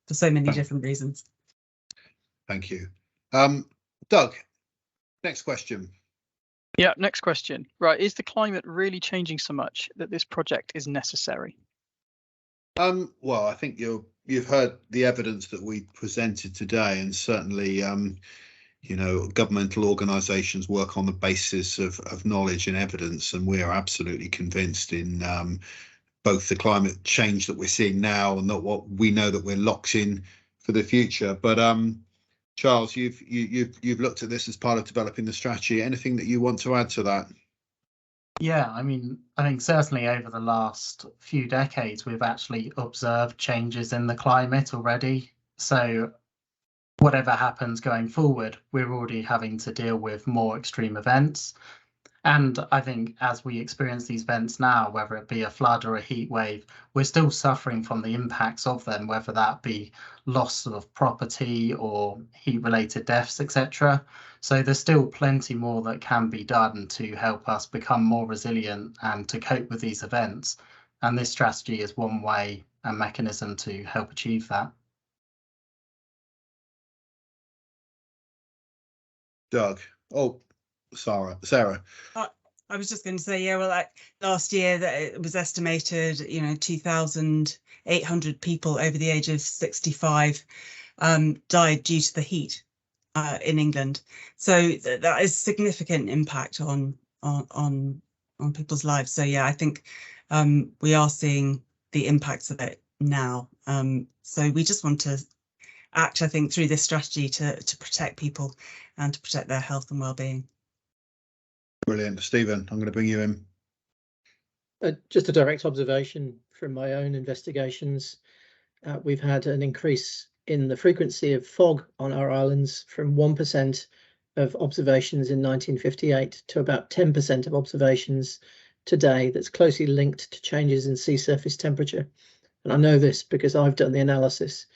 For so many different reasons. Thank you. Doug, next question. Yeah, next question. Right, is the climate really changing so much that this project is necessary? Well, I think you've heard the evidence that we presented today, and certainly you know, governmental organisations work on the basis of knowledge and evidence, and we are absolutely convinced in both the climate change that we're seeing now and that what we know that we're locked in for the future. But Charles, you've looked at this as part of developing the strategy. Anything that you want to add to that? Yeah, I mean, I think certainly over the last few decades, we've actually observed changes in the climate already. So whatever happens going forward, we're already having to deal with more extreme events. And I think as we experience these events now, whether it be a flood or a heat wave, we're still suffering from the impacts of them, whether that be loss of property or heat-related deaths, etc. So there's still plenty more that can be done to help us become more resilient and to cope with these events. And this strategy is one way and mechanism to help achieve that. Doug. Oh, Sarah. I was just going to say, yeah, well, like last year that it was estimated, 2,800 people over the age of 65 died due to the heat in England. So that is significant impact on people's lives. So yeah, I think we are seeing the impacts of it now. So we just want to act, I think, through this strategy to protect people and to protect their health and well-being. Brilliant. Stephen, I'm going to bring you in. Just a direct observation from my own investigations. We've had an increase in the frequency of fog on our islands from 1% of observations in 1958 to about 10% of observations today. That's closely linked to changes in sea surface temperature. And I know this because I've done the analysis.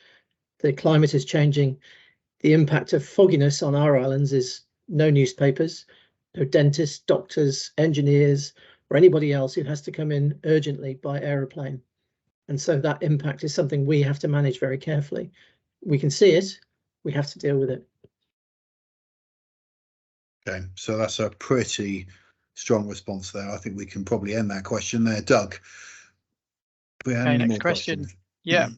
The climate is changing. The impact of fogginess on our islands is no newspapers, no dentists, doctors, engineers, or anybody else who has to come in urgently by aeroplane. And so that impact is something we have to manage very carefully. We can see it, we have to deal with it. Okay, so that's a pretty strong response there. I think we can probably end that question there. Doug, we have any more questions? Yeah.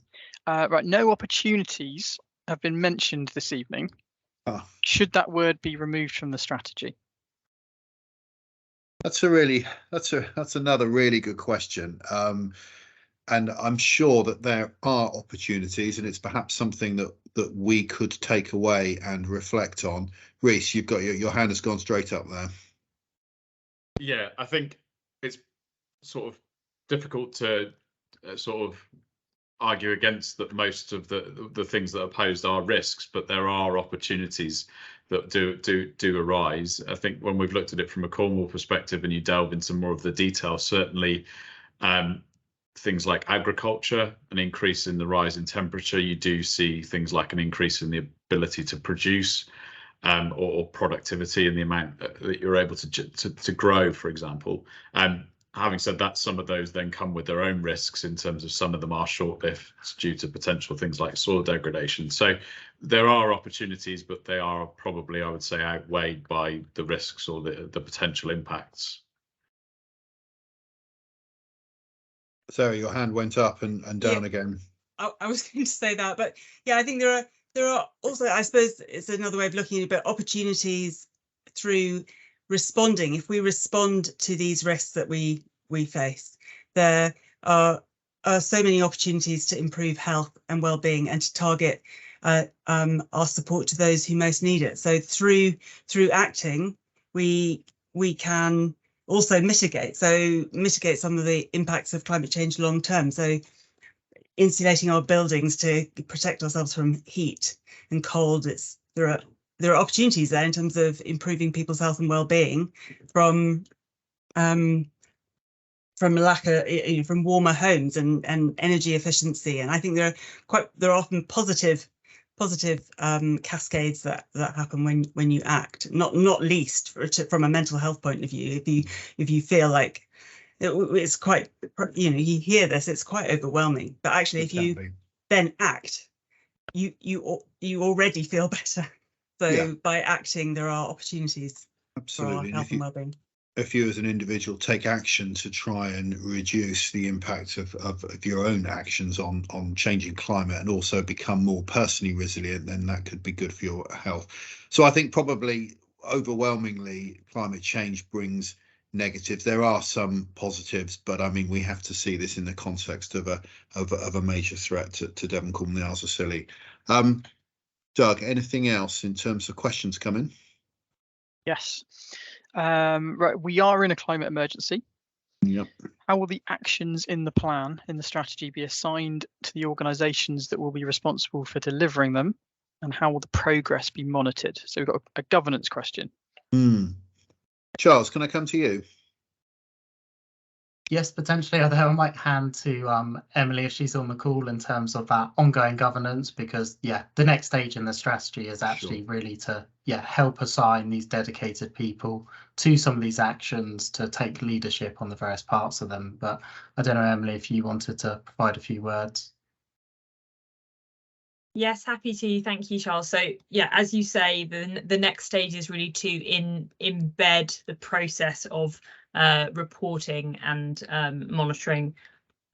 Right, no opportunities have been mentioned this evening. Should that word be removed from the strategy? That's another really good question. And I'm sure that there are opportunities, and it's perhaps something that we could take away and reflect on. Reese, you've got your hand has gone straight up there. Yeah, I think it's sort of difficult to sort of argue against that most of the things that are posed are risks, but there are opportunities that do arise. I think when we've looked at it from a Cornwall perspective and you delve into more of the detail, certainly things like agriculture, an increase in the rise in temperature, you do see things like an increase in the ability to produce or productivity and the amount that you're able to grow, for example. Having said that, some of those then come with their own risks in terms of some of them are short-lived due to potential things like soil degradation. So there are opportunities, but they are probably, I would say, outweighed by the risks or the potential impacts. Sarah, your hand went up and down again. I was going to say that, but yeah, I think there are also, I suppose it's another way of looking at it, but opportunities through responding. If we respond to these risks that we face, there are so many opportunities to improve health and well-being and to target our support to those who most need it. So through acting, we can also mitigate some of the impacts of climate change long term. So insulating our buildings to protect ourselves from heat and cold. There are opportunities there in terms of improving people's health and well-being from warmer homes and energy efficiency. And I think there are often positive cascades that happen when you act. Not least from a mental health point of view. If you feel like it's quite, you hear this, it's quite overwhelming. But actually, if you then act, you already feel better. So by acting, there are opportunities for our health and well-being. If you as an individual take action to try and reduce the impact of your own actions on changing climate and also become more personally resilient, then that could be good for your health. So I think probably overwhelmingly climate change brings negatives. There are some positives, but I mean we have to see this in the context of a major threat to Devon, Cornwall, and Scilly. Doug, anything else in terms of questions coming? Yes. Right, we are in a climate emergency. Yep. How will the actions in the plan, in the strategy, be assigned to the organisations that will be responsible for delivering them, and how will the progress be monitored? So we've got a governance question. Charles, can I come to you? Yes, potentially, although I might hand to Emily if she's on the call in terms of that ongoing governance, because the next stage in the strategy is actually really to help assign these dedicated people to some of these actions to take leadership on the various parts of them. But I don't know, Emily, if you wanted to provide a few words. Yes, happy to. Thank you, Charles. So as you say, the next stage is really to embed the process of reporting and monitoring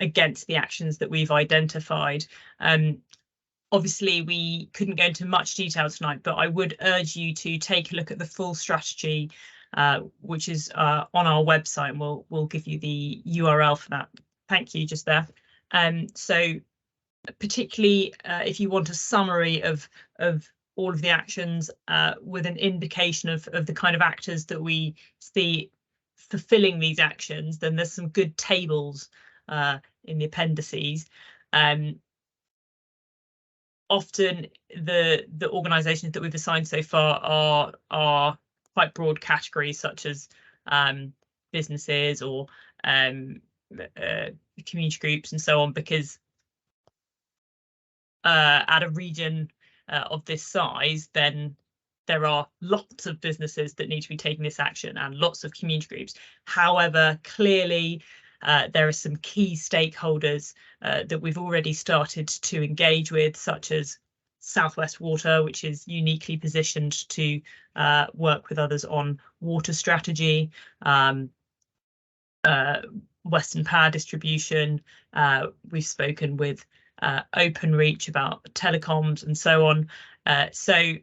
against the actions that we've identified. Obviously, we couldn't go into much detail tonight, but I would urge you to take a look at the full strategy, which is on our website, and we'll give you the URL for that. Thank you, just there. So particularly if you want a summary of all of the actions with an indication of the kind of actors that we see fulfilling these actions, then there's some good tables in the appendices. Often the organisations that we've assigned so far are quite broad categories, such as businesses or community groups and so on, because at a region of this size, then there are lots of businesses that need to be taking this action and lots of community groups. However, clearly there are some key stakeholders that we've already started to engage with, such as South West Water, which is uniquely positioned to work with others on water strategy, Western Power Distribution. We've spoken with Openreach about telecoms and so on. So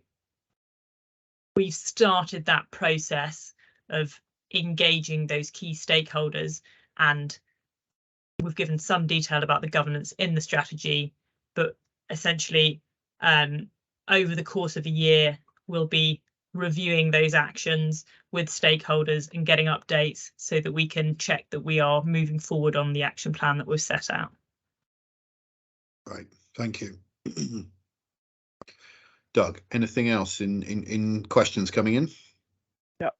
we've started that process of engaging those key stakeholders, and we've given some detail about the governance in the strategy, but essentially over the course of a year we'll be reviewing those actions with stakeholders and getting updates so that we can check that we are moving forward on the action plan that we've set out. Right, thank you. Doug, anything else in questions coming in? Yep,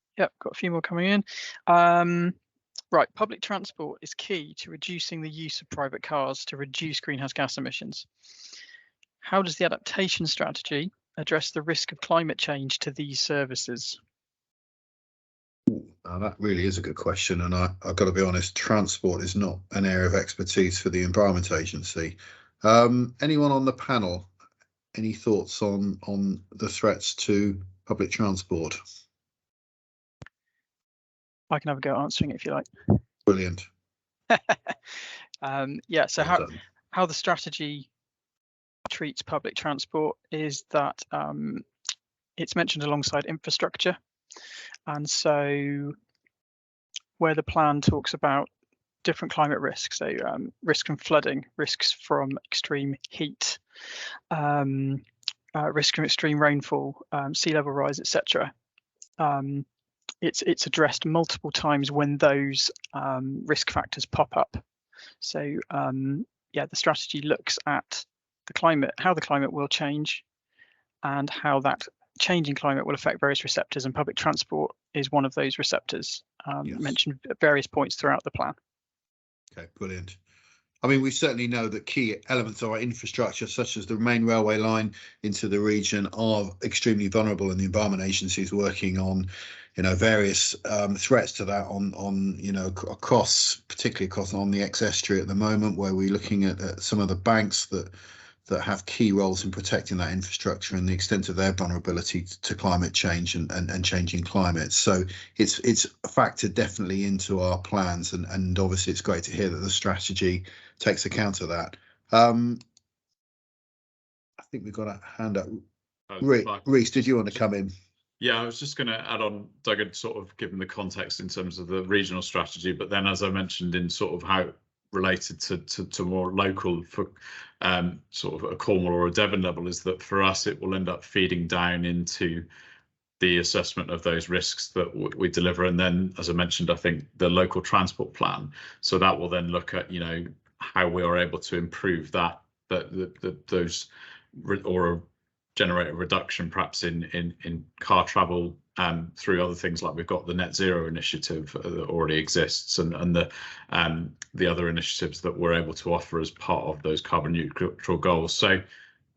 got a few more coming in. Right, public transport is key to reducing the use of private cars to reduce greenhouse gas emissions. How does the adaptation strategy address the risk of climate change to these services? That really is a good question, and I've got to be honest, transport is not an area of expertise for the Environment Agency. Anyone on the panel, any thoughts on the threats to public transport? I can have a go at answering it if you like. Brilliant. Yeah, so how the strategy treats public transport is that it's mentioned alongside infrastructure, and so where the plan talks about different climate risks, so risk from flooding, risks from extreme heat, risk from extreme rainfall, sea level rise, etc. It's addressed multiple times when those risk factors pop up. So yeah, the strategy looks at the climate, how the climate will change, and how that changing climate will affect various receptors, and public transport is one of those receptors mentioned at various points throughout the plan. Okay, brilliant. I mean, we certainly know that key elements of our infrastructure, such as the main railway line into the region, are extremely vulnerable, and the Environment Agency is working on, you know, various threats to that on you know, particularly across on the estuary at the moment, where we're looking at some of the banks that have key roles in protecting that infrastructure and the extent of their vulnerability to climate change and changing climates. So it's factored definitely into our plans, and obviously it's great to hear that the strategy takes account of that. I think we've got a hand up. Reece, did you want to come in? Yeah, I was just going to add on, Doug had sort of given the context in terms of the regional strategy, but then as I mentioned in sort of how related to more local for sort of a Cornwall or a Devon level, is that for us it will end up feeding down into the assessment of those risks that we deliver, and then, as I mentioned, I think the local transport plan, so that will then look at, you know, how we are able to improve those or generate a reduction perhaps in car travel through other things, like we've got the net zero initiative that already exists, and the other initiatives that we're able to offer as part of those carbon neutral goals. So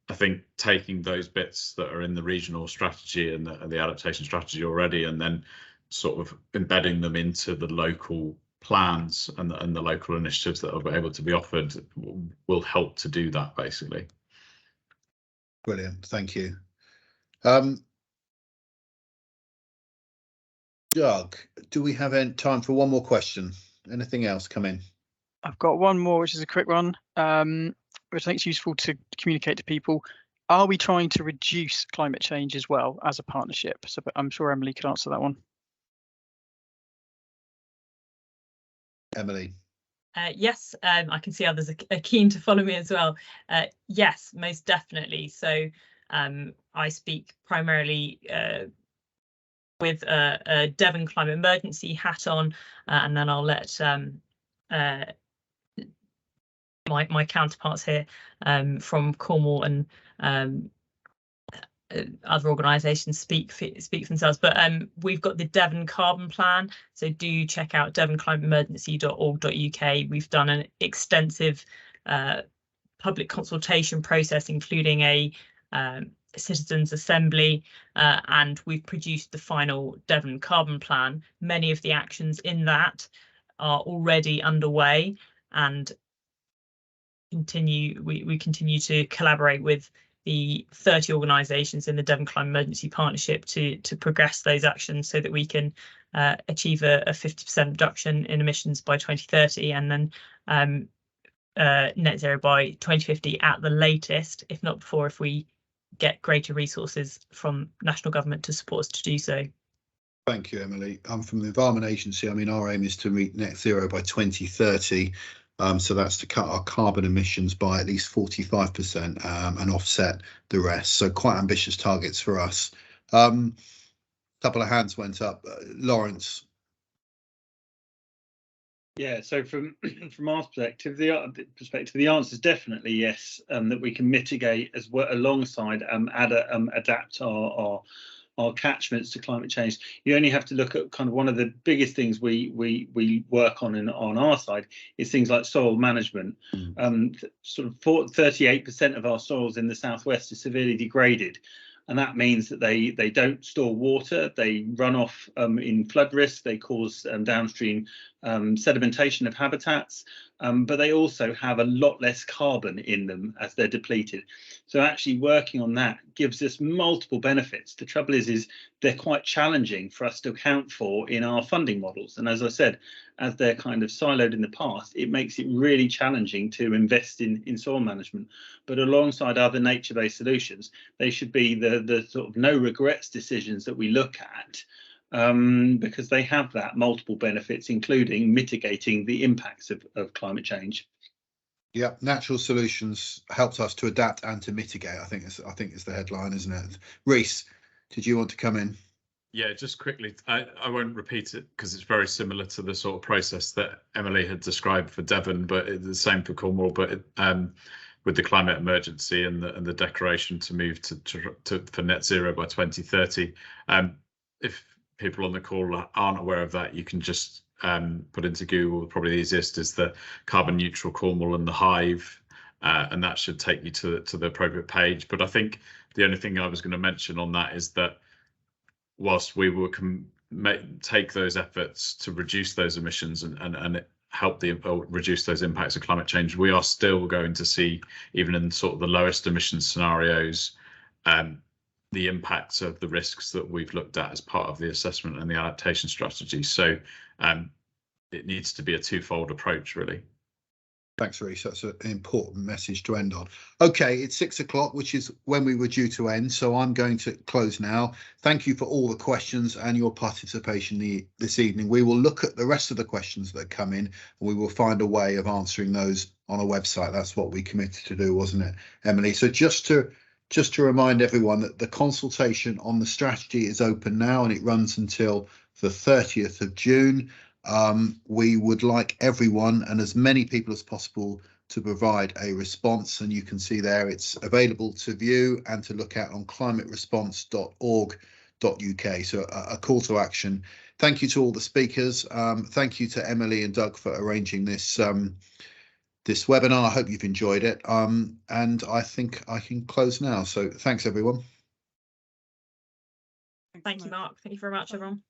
I think taking those bits that are in the regional strategy and the adaptation strategy already, and then sort of embedding them into the local plans and the local initiatives that are able to be offered will help to do that, basically. Brilliant, thank you. Doug, do we have any time for one more question? Anything else come in? I've got one more, which is a quick one, which I think is useful to communicate to people. Are we trying to reduce climate change as well as a partnership? So I'm sure Emily could answer that one. Emily. Yes, I can see others are keen to follow me as well. Yes, most definitely. So I speak primarily with a Devon climate emergency hat on, and then I'll let my counterparts here from Cornwall and other organisations speak for themselves. But we've got the Devon Carbon Plan, so do check out devonclimateemergency.org.uk. We've done an extensive public consultation process, including a citizens' assembly, and we've produced the final Devon Carbon Plan. Many of the actions in that are already underway, and we continue to collaborate with the 30 organisations in the Devon Climate Emergency Partnership to progress those actions, so that we can achieve a 50% reduction in emissions by 2030, and then net zero by 2050 at the latest, if not before, if we get greater resources from national government to support us to do so. Thank you, Emily. I'm from the Environment Agency. I mean, our aim is to meet net zero by 2030. So that's to cut our carbon emissions by at least 45% and offset the rest. So quite ambitious targets for us. Couple of hands went up. Lawrence. Yeah, so from our perspective, the answer is definitely yes. That we can mitigate as well alongside adapt our catchments to climate change. You only have to look at kind of one of the biggest things we work on our side is things like soil management. Sort of 38% of our soils in the southwest are severely degraded. And that means that they don't store water, they run off in flood risk, they cause downstream sedimentation of habitats, but they also have a lot less carbon in them as they're depleted. So actually working on that gives us multiple benefits. The trouble is they're quite challenging for us to account for in our funding models. And as I said, as they're kind of siloed in the past, it makes it really challenging to invest in soil management. But alongside other nature-based solutions, they should be the sort of no regrets decisions that we look at, because they have that multiple benefits, including mitigating the impacts of climate change. Yeah, natural solutions helps us to adapt and to mitigate. I think it's the headline, isn't it? Reese, did you want to come in? Yeah, just quickly, I won't repeat it because it's very similar to the sort of process that Emily had described for Devon, but it's the same for Cornwall. But with the climate emergency and the declaration to move for net zero by 2030, if people on the call aren't aware of that, you can just put into Google. Probably the easiest is the carbon neutral Cornwall and the Hive, and that should take you to the appropriate page. But I think the only thing I was going to mention on that is that whilst we will take those efforts to reduce those emissions and help reduce those impacts of climate change, we are still going to see, even in sort of the lowest emission scenarios, the impacts of the risks that we've looked at as part of the assessment and the adaptation strategy. So it needs to be a twofold approach, really. Thanks, Reece. That's an important message to end on. Okay, it's 6 o'clock, which is when we were due to end. So I'm going to close now. Thank you for all the questions and your participation this evening. We will look at the rest of the questions that come in, and we will find a way of answering those on a website. That's what we committed to do, wasn't it, Emily? So just to remind everyone that the consultation on the strategy is open now, and it runs until the 30th of June. We would like everyone and as many people as possible to provide a response, and you can see there it's available to view and to look at on climateresponse.org.uk. So a call to action. Thank you to all the speakers. Thank you to Emily and Doug for arranging this this webinar. I hope you've enjoyed it, and I think I can close now. So thanks everyone. Thank you, Mark. Thank you very much, everyone.